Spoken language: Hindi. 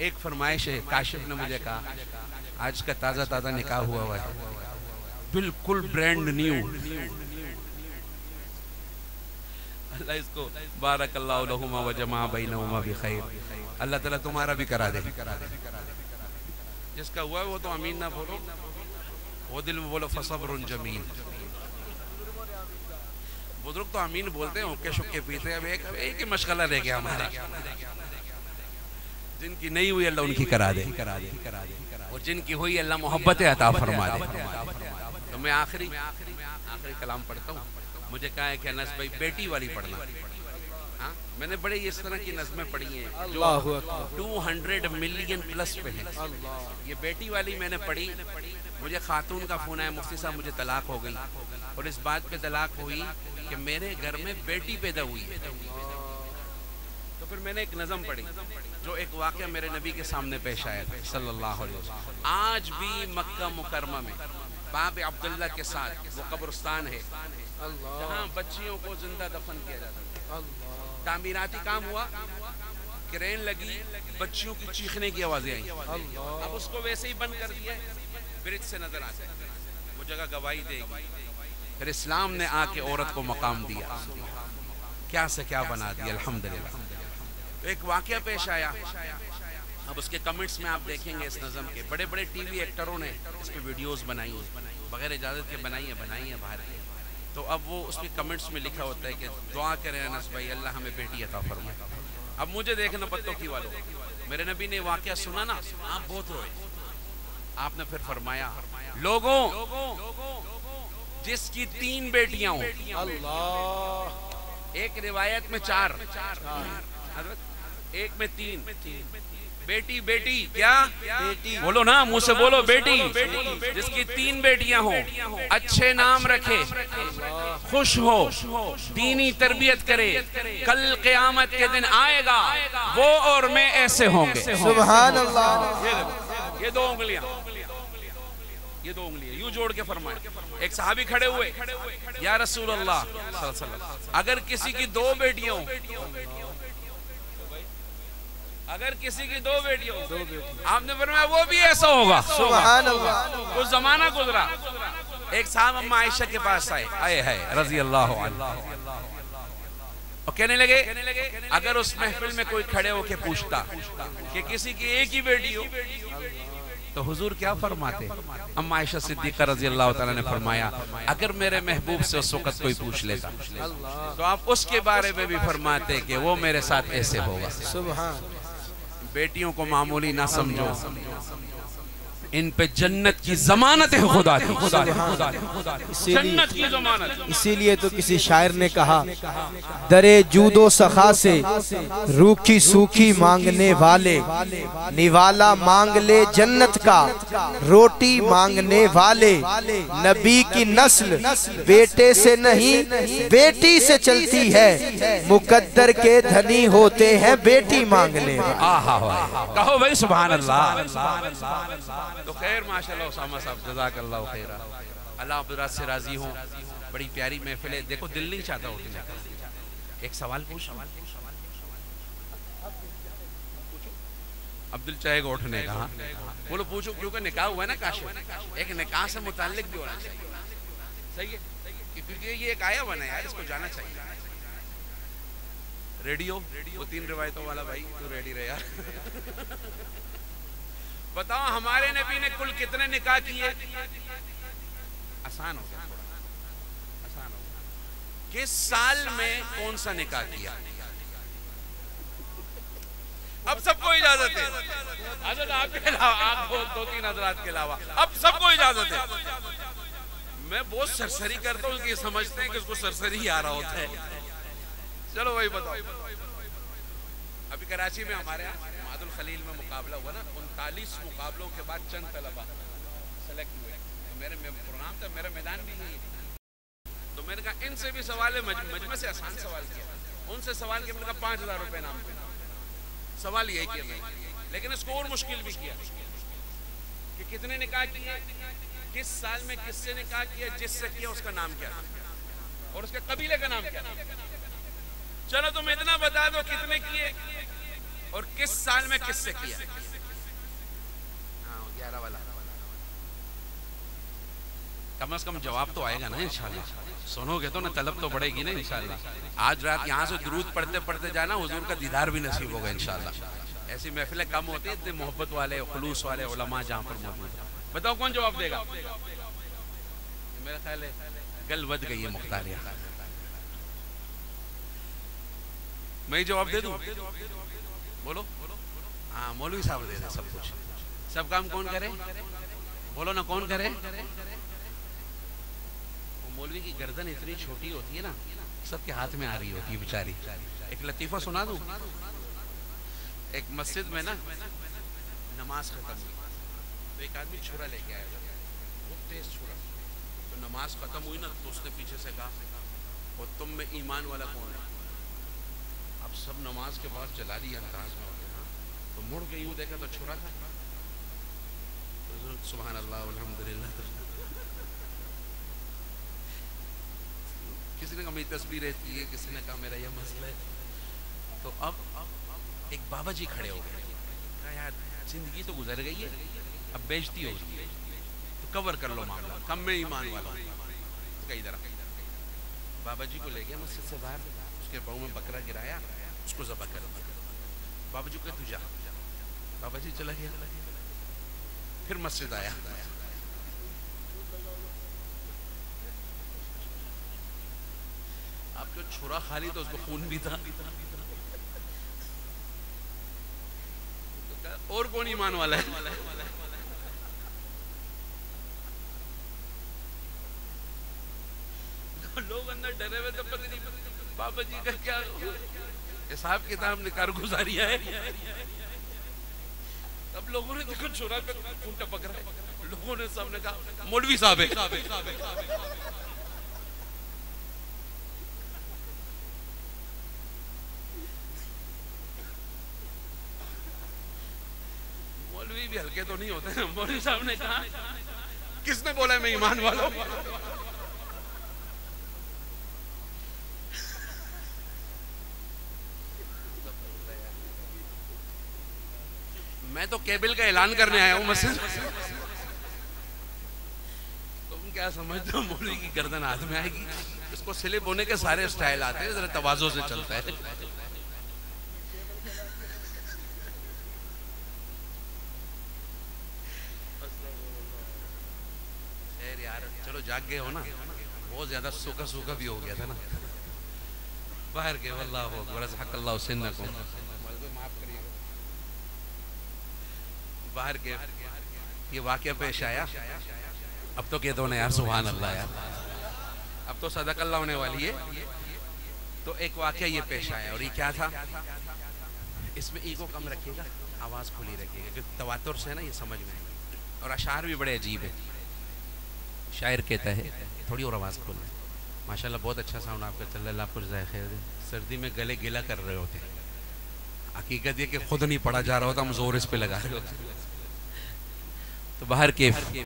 एक फरमाइश है, काशिफ ने मुझे कहा आज का ताज़ा ताज़ा निकाह हुआ है, बिल्कुल ब्रांड न्यू। अल्लाह इसको बारकल्लाहु लहुमा व जमा बैनहुमा बिखैर, अल्लाह ताला तुम्हारा भी करा दे। जिसका हुआ है वो तो आमीन ना बोलो, वो दिल में बोलो फसब्रुन जमील। बुजुर्ग तो आमीन बोलते हैं, ओके शुक्के पीते हैं। अब एक ही मशगला रह गया हमारा, जिनकी नहीं हुई अल्लाह उनकी करा दे, और जिनकी हुई अल्लाह मोहब्बत अता फरमा दे। तो मैं आखिरी कलाम पढ़ता हूँ। मुझे कहा है कि अनस भाई बेटी वाली पढ़ना। हाँ, मैंने बड़े इस तरह की नज़में पढ़ी हैं जो 200 मिलियन प्लस पे हैं। ये बेटी वाली मैंने पढ़ी, मुझे खातून का फोन आया, मुफ्ती साहब मुझे तलाक हो गई, और इस बात पे तलाक हुई कि मेरे घर में बेटी पैदा हुई है। तो फिर मैंने एक नज़म पढ़ी जो एक वाक़या मेरे नबी के सामने पेश आया था सल्लल्लाहु अलैहि वसल्लम। आज भी मक्का मुकरमा में बाब अब्दुल्ला के साथ वो कब्रिस्तान है जहाँ बच्चियों को जिंदा दफन किया जाता है। तामीराती काम हुआ, क्रेन लगी, बच्चियों की चीखने की आवाजें आई। अब उसको वैसे ही बंद कर दिया, ब्रिज से नजर आता है, वो जगह गवाही देगी। फिर इस्लाम ने आके औरत को मकाम दिया, क्या से क्या बना दिया अल्हम्दुलिल्लाह। तो एक वाकया पेश आया, अब उसके कमेंट्स में आप देखेंगे इस नज़म के, बड़े बड़े टीवी एक्टरों ने इस पे वीडियोस बनाई, बगैर इजाज़त के बनाई है बाहर के। तो अब वो उसके कमेंट्स में लिखा होता है कि दुआ करें अनस भाई अल्लाह हमें बेटी अता फरमाए। अब मुझे देखना पत्तों की वालों, मेरे नबी ने वाकया सुना ना, आप बहुत रोए। आपने फिर फरमाया लोगों जिसकी 3 बेटियां हो, अल्लाह, एक रिवायत में 4, एक में 3, बेटी बेटी क्या बेटी बोलो ना, मुंह से बोलो बेटी। जिसकी 3 बेटियां हो, अच्छे नाम रखे, खुश हो, दीनी तरबियत करे, कल क़यामत के दिन आएगा वो और मैं ऐसे होंगे। सुभान अल्लाह। ये 2 उंगलियां यूं जोड़ के फरमाए। एक सहाबी खड़े हुए, या रसूल अल्लाह सल्लल्लाहु अलैहि वसल्लम, अगर किसी की 2 बेटियां हो, अगर किसी की 2 बेटियां हो, आपने फरमाया वो भी ऐसा होगा। सुभान अल्लाह। कुछ जमाना गुजरा, एक साहब अम्मा आयशा के पास आए है रजी अल्लाह अन्हा, और कहने लगे अगर उस महफिल में कोई खड़े होके पूछता कि किसी की एक ही बेटी हो तो हुजूर क्या फरमाते? अम्मा आयशा सिद्दीक़ा रजी अल्लाह तआला ने फरमाया अगर मेरे महबूब से उस वक्त कोई पूछ लेता तो आप उसके बारे में भी फरमाते कि वो मेरे साथ ऐसे होगा। सुभान। बेटियों को मामूली ना समझो, इन पे जन्नत की जमानत है खुदा की, जन्नत की जमानत। इसीलिए तो किसी शायर ने कहा दरे जूदो सखा से रूखी सूखी मांगने वाले, निवाला मांग ले जन्नत का रोटी मांगने वाले। नबी की नस्ल बेटे से नहीं बेटी से चलती है, मुकद्दर के धनी होते हैं बेटी मांगने वाले। कहो भाई सुभान अल्लाह। तो खैर माशाल्लाह उसामा साहब जज़ाकल्लाहु खैरा, अल्लाह अब्दुल से राजी हो। बड़ी प्यारी महफिल है, देखो दिल नहीं चाहता उठने का। एक सवाल पूछ, अब्दुल चाहेगा उठने का? बोलो पूछो, क्योंकि निकाह हुआ है ना काशिफ, एक निकाह से मुताल्लिक भी होना चाहिए, सही है? क्योंकि ये एक आया बना यार, इसको जाना चाहिए। रेडियो वो 3 रिवायतों वाला भाई, तू रेडी रहे यार। बताओ हमारे नबी ने कुल कितने निकाह किए? आसान हो गया, आसान हो गया। किस साल में कौन सा निकाह किया? अब सबको इजाजत है, हजरत आपके अलावा, आप 2-3 हजरात के अलावा अब सबको इजाजत है। मैं बहुत सरसरी करता हूँ कि समझते हैं कि उसको सरसरी ही आ रहा होता है। चलो वही बताओ, अभी कराची में हमारे यहाँ मादुल खलील में मुकाबला हुआ ना, 39 मुकाबलों के बाद चंद तलबा सेलेक्ट हुए। तो मेरे प्रोग्राम था, मेरा मैदान भी नहीं है, तो मैंने कहा इनसे भी सवाल है, मजमे से आसान सवाल किया, उनसे सवाल किया, मैंने कहा 5000 रुपए नाम पे सवाल यही किया मैंने, लेकिन इसको और मुश्किल भी किया कि कितने निकाह किए, किस साल में किससे निकाह किया, जिससे किया उसका नाम क्या और उसके कबीले का नाम क्या। चलो तुम इतना बता दो कितने किए और किस साल में किससे किया? हाँ 11 वाला। कम से कम जवाब तो आएगा ना इंशाल्लाह। सुनोगे तो ना, तलब तो बढ़ेगी ना इंशाल्लाह। आज रात यहाँ से दुरूद पढ़ते पढ़ते जाना, हुजूर का दीदार भी नसीब होगा इंशाल्लाह। ऐसी महफिलें कम होती है, इतने मोहब्बत वाले खुलूस वाले उलमा जहाँ पर मौजूद है। बताओ कौन जवाब देगा? मेरा ख्याल है गल बद गई है मुख्तारिया। मैं ही जवाब दे दूं? बोलो। हाँ मौलवी साहब दे दे सब कुछ। सब काम कौन करे? बोलो ना, कौन करे? मौलवी की गर्दन इतनी छोटी होती है ना, सबके हाथ में आ रही होती है बेचारी। एक लतीफा सुना दूं? एक मस्जिद में ना नमाज खत्म हुई तो एक आदमी छुरा लेके आया, वो तेज छुरा। तो नमाज खत्म हुई ना तो उसने पीछे से कहा, और तुम में ईमान वाला कौन है? अब सब नमाज के बाद चला दिया अंदाज में होते हैं। तो मुड़ के यूं देखा तो छुरा था। तो सुभान अल्लाह अल्हम्दुलिल्लाह। किसी ने कहा मेरी तस्वीर रहती है, किसी ने कहा मेरा यह मसला है। तो अब एक बाबा जी खड़े हो गए, कहा यार जिंदगी तो गुजर गई है, अब बेइज्जती हो गई है, तो कवर कर लो मामला, कम में ईमान वाला। तो कई तरह बाबा जी को ले गया मस्जिद से बाहर, उसके पाँव में बकरा गिराया, उसको ज़बह कर दिया। बाबा जी को तू जा। बाबा जी चला गया, फिर मस्जिद आया। अब जो छुरा खाली तो उसको खून भी था। और कौन ईमान वाला है? लोग अंदर डरे हुए तो पता नहीं बाबा जी का क्या हिसाब किताब ने कारगुजारियां है। अब लोगों ने देखो छुरा पे खून टपक रहा है, लोगों ने सबने कहा मौलवी साहब है। मौलवी भी हल्के तो नहीं होते हैं। मौलवी साहब ने कहा किसने बोला है मैं ईमान वाला हूं? मैं तो केबल का ऐलान करने आया हूं मस्जिद। तुम क्या समझते हो मौलवी की गर्दन हाथ में आएगी? इसको स्लिप होने के सारे स्टाइल आते हैं, जरा तवाज़ो से चलता है। यार चलो जाग गए हो ना, बहुत ज्यादा सूखा सूखा भी हो गया था ना बाहर के। वल्लाह हो रज़क़ल्लाहु सिन्नकुम, माफ करिएगा। बाहर के ये वाकया पेश आया, अब तो कह दो ना यार सुभान अल्लाह यार, अब तो सदक़ल्लाह होने वाली है। तो एक वाकया ये पेश आया, और ये क्या था? इसमें ईगो कम रखिएगा, आवाज़ खुली रखिएगा, क्योंकि तवातुर से ना ये समझ में। और अशार भी बड़े अजीब है। शायर कहता है, थोड़ी और आवाज़ खोल। माशाल्लाह बहुत अच्छा साउंड आपका चल रहा है। खैर सर्दी में गले गिला कर रहे होते, हकीकत ये कि खुद नहीं पढ़ा जा रहा होता, हम जोर इस पे लगा रहे होते। तो बाहर के